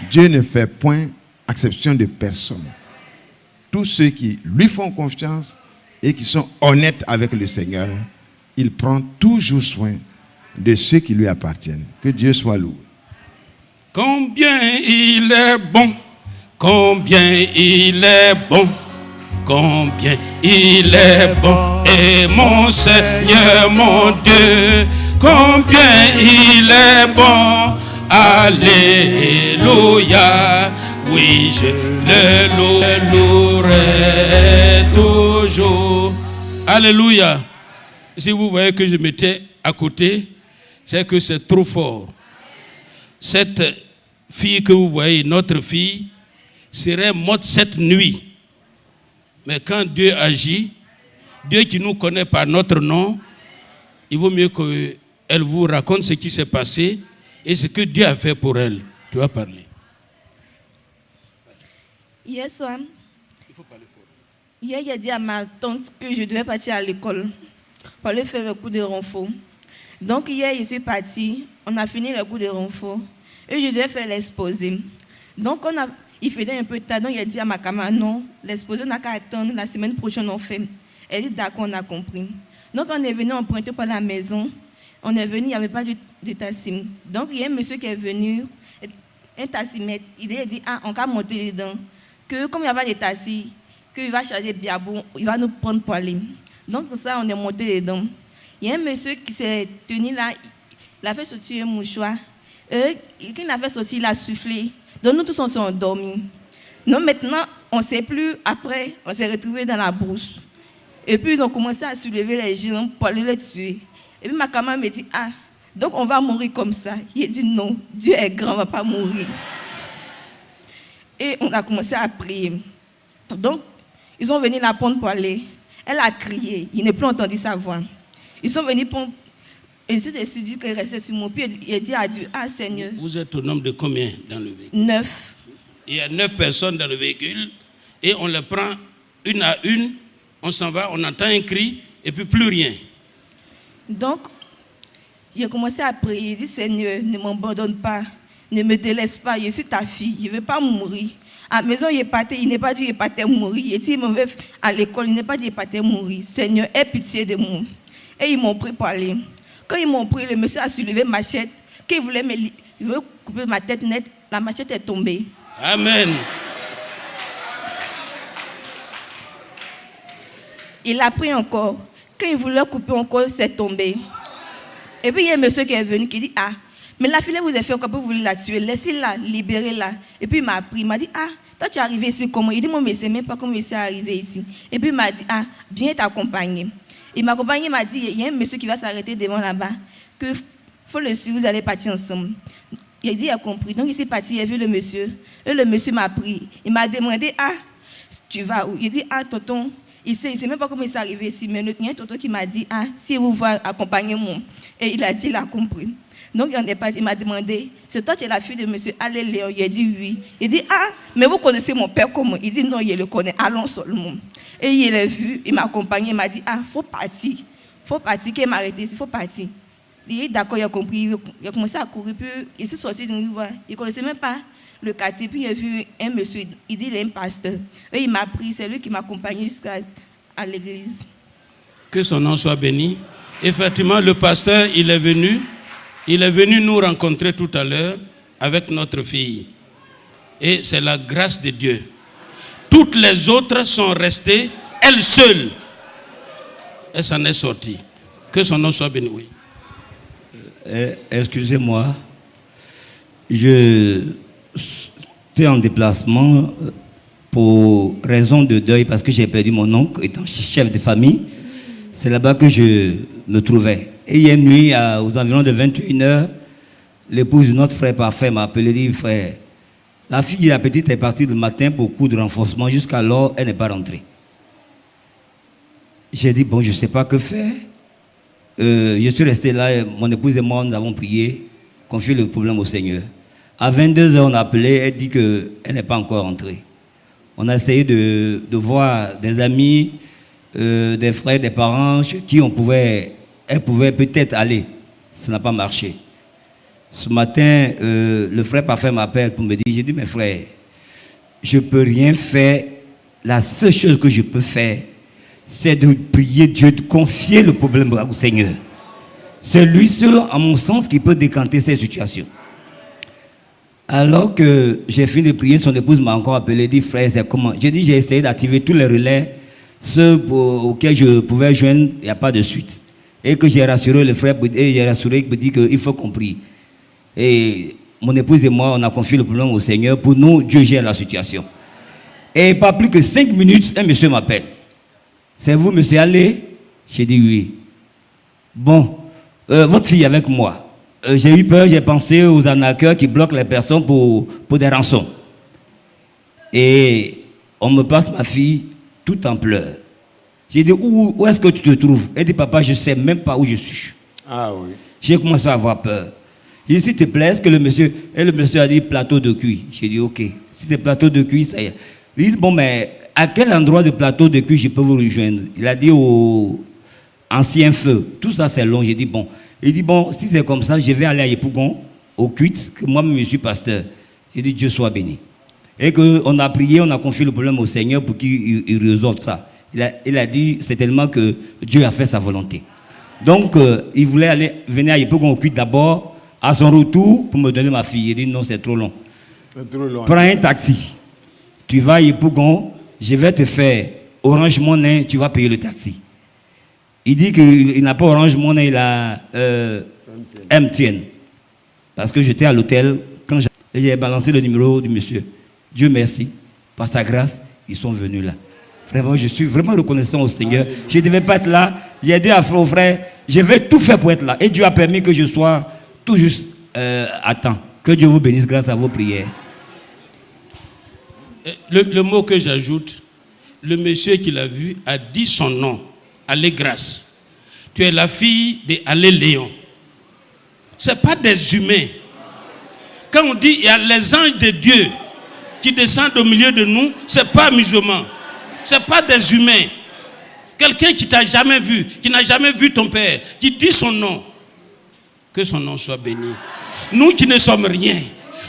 Dieu ne fait point exception de personne. Tous ceux qui lui font confiance et qui sont honnêtes avec le Seigneur, il prend toujours soin de ceux qui lui appartiennent. Que Dieu soit loué. Combien il est bon, combien il est bon, combien il est bon, et mon Seigneur, mon Dieu, combien il est bon, alléluia, oui, je le louerai toujours. Alléluia. Si vous voyez que je m'étais à côté, c'est que c'est trop fort. Cette fille que vous voyez, notre fille, serait morte cette nuit. Mais quand Dieu agit, Dieu qui nous connaît par notre nom, il vaut mieux qu'elle vous raconte ce qui s'est passé et ce que Dieu a fait pour elle. Tu vas parler. Hier soir, Il faut parler fort. hier, il a dit à ma tante que je devais partir à l'école pour aller faire le cours de renfort. Donc hier, je suis partie, on a fini le cours de renfort et je devais faire l'exposé. Donc il faisait un peu tard, donc il a dit à ma camarade, non, l'exposé n'a qu'à attendre, la semaine prochaine on fait. Elle dit d'accord, on a compris. Donc on est venu emprunter par la maison, on est venu, il n'y avait pas de tassim. Donc il y a un monsieur qui est venu, un tassimètre, il a dit, on va monter dedans, que comme il n'y a pas de tassis, qu'il va charger Biabou, il va nous prendre pour aller. Donc ça, on est monté dedans. Il y a un monsieur qui s'est tenu là, il a fait sortir un mouchoir. Quand il a fait sortir, il a soufflé. Donc nous tous, on s'est endormis. Donc maintenant, on ne sait plus. Après, on s'est retrouvés dans la brousse. Et puis, ils ont commencé à soulever les gens pour aller les tuer. Et puis ma camarade me dit, donc on va mourir comme ça. Il a dit, non, Dieu est grand, on ne va pas mourir. Et on a commencé à prier. Donc, ils sont venus la prendre pour aller. Elle a crié, il n'a plus entendu sa voix. Ils sont venus pour... Et je me suis dit qu'elle restait sur mon pied. Il a dit à Dieu, Seigneur. Vous êtes au nombre de combien dans le véhicule? 9. Il y a 9 personnes dans le véhicule et on les prend une à une, on s'en va, on entend un cri et puis plus rien. Donc, il a commencé à prier. Il dit, Seigneur, ne m'abandonne pas, ne me délaisse pas, je suis ta fille, je ne veux pas mourir. À la maison, il n'est pas dit qu'il n'est pas mourir. Il dit, à l'école, il n'est pas dit qu'il n'est pas mourir. Seigneur, aie pitié de moi. Et ils m'ont pris pour aller. Quand ils m'ont pris, le monsieur a soulevé ma machette. Quand il veut couper ma tête nette, la machette est tombée. Amen. Il a pris encore. Quand il voulait couper encore, c'est tombé. Et puis il y a un monsieur qui est venu qui dit, mais la fille vous a fait encore, vous voulez la tuer, laissez-la, libérez-la. Et puis il m'a pris, il m'a dit, toi tu es arrivé ici comment? Il dit, moi, mais c'est même pas comment il s'est arrivé ici. Et puis il m'a dit, viens t'accompagner. Il m'a accompagné, il m'a dit, il y a un monsieur qui va s'arrêter devant là-bas, que faut le suivre, vous allez partir ensemble. Il a dit, il a compris. Donc il s'est parti, il a vu le monsieur. Et le monsieur m'a pris. Il m'a demandé, tu vas où? Il dit, tonton, il ne sait même pas comment il s'est arrivé ici, mais il y a un tonton qui m'a dit, si vous voulez accompagner moi. Et il a dit, il a compris. Donc il m'a demandé, c'est toi tu es la fille de monsieur Allez Léon? Il a dit oui. Il dit, mais vous connaissez mon père comment? Il dit non, il le connaît, allons seulement. Et il l'a vu, il m'a accompagné, il m'a dit, faut partir, qu'il m'a arrêté ici, il faut partir. Il dit d'accord, il a compris, il a commencé à courir, puis il s'est sorti de nous, il ne connaissait même pas le quartier, puis il a vu un monsieur, il dit il est un pasteur. Et il m'a pris, c'est lui qui m'a accompagné jusqu'à l'église. Que son nom soit béni. Effectivement, le pasteur, il est venu nous rencontrer tout à l'heure avec notre fille. Et c'est la grâce de Dieu. Toutes les autres sont restées, elles seules. Elle s'en est sortie. Que son nom soit béni. Oui. Excusez-moi. Je suis en déplacement pour raison de deuil parce que j'ai perdu mon oncle étant chef de famille. C'est là-bas que je me trouvais. Et hier nuit, aux environs de 21h, l'épouse de notre frère parfait m'a appelé et dit, frère, la fille, la petite, est partie le matin pour cours de renforcement. Jusqu'alors, elle n'est pas rentrée. J'ai dit, bon, je ne sais pas que faire. Je suis resté là, mon épouse et moi, nous avons prié, confié le problème au Seigneur. À 22h, on a appelé, elle dit qu'elle n'est pas encore rentrée. On a essayé de voir des amis, des frères, des parents, chez qui elle pouvait peut-être aller. Ça n'a pas marché. Ce matin, le frère parfait m'appelle pour me dire, j'ai dit, mes frères, je ne peux rien faire. La seule chose que je peux faire, c'est de prier Dieu, de confier le problème au Seigneur. C'est lui seul, à mon sens, qui peut décanter cette situation. Alors que j'ai fini de prier, son épouse m'a encore appelé, dit, frère, c'est comment? J'ai dit, j'ai essayé d'activer tous les relais, ceux auxquels je pouvais joindre, il n'y a pas de suite. Et que j'ai rassuré le frère, et j'ai rassuré, il me dit qu'il faut qu'on prie. Et mon épouse et moi, on a confié le problème au Seigneur. Pour nous, Dieu gère la situation. Et pas plus que 5 minutes, un monsieur m'appelle. C'est vous, monsieur, allez? J'ai dit oui. Bon, votre fille est avec moi. J'ai eu peur, j'ai pensé aux arnaqueurs qui bloquent les personnes pour des rançons. Et on me passe ma fille tout en pleurs. J'ai dit, où est-ce que tu te trouves? Elle dit, papa, je ne sais même pas où je suis. Ah oui. J'ai commencé à avoir peur. J'ai dit, s'il te plaît, est-ce que le monsieur... Et le monsieur a dit, plateau de cuir. J'ai dit, ok. Si c'est plateau de cuir, ça y est. Il dit, bon, mais à quel endroit de plateau de cuir je peux vous rejoindre? Il a dit, au ancien feu. Tout ça, c'est long. J'ai dit, bon. Il dit, bon, si c'est comme ça, je vais aller à Yepougon, au cuite, que moi-même, je suis pasteur. J'ai dit, Dieu soit béni. Et qu'on a prié, on a confié le problème au Seigneur pour qu'il résolve ça. Il a dit certainement que Dieu a fait sa volonté. Donc, il voulait venir à Yepougon au cuite d'abord, à son retour, pour me donner ma fille. Il dit, non, c'est trop long. C'est trop long. Prends un taxi. Tu vas à Yepougon, je vais te faire Orange Money, tu vas payer le taxi. Il dit qu'il n'a pas Orange Money, il a MTN. Parce que j'étais à l'hôtel, quand j'ai balancé le numéro du monsieur. Dieu merci, par sa grâce, ils sont venus là. Vraiment, je suis vraiment reconnaissant au Seigneur. Je ne devais pas être là. J'ai dit à frère, frère, je vais tout faire pour être là. Et Dieu a permis que je sois tout juste à temps. Que Dieu vous bénisse grâce à vos prières. Le mot que j'ajoute, le monsieur qui l'a vu a dit son nom, Allé Grâce. Tu es la fille d'Allé Léon. Ce n'est pas des humains. Quand on dit il y a les anges de Dieu qui descendent au milieu de nous, ce n'est pas musulman. Ce n'est pas des humains. Quelqu'un qui t'a jamais vu, qui n'a jamais vu ton père, qui dit son nom. Que son nom soit béni. Nous qui ne sommes rien,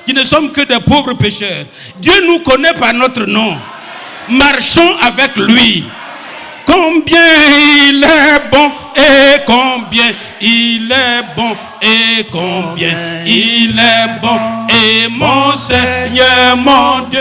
qui ne sommes que des pauvres pécheurs, Dieu nous connaît par notre nom. Marchons avec lui. Combien il est bon et combien il est bon et combien il est bon et mon Seigneur, mon Dieu.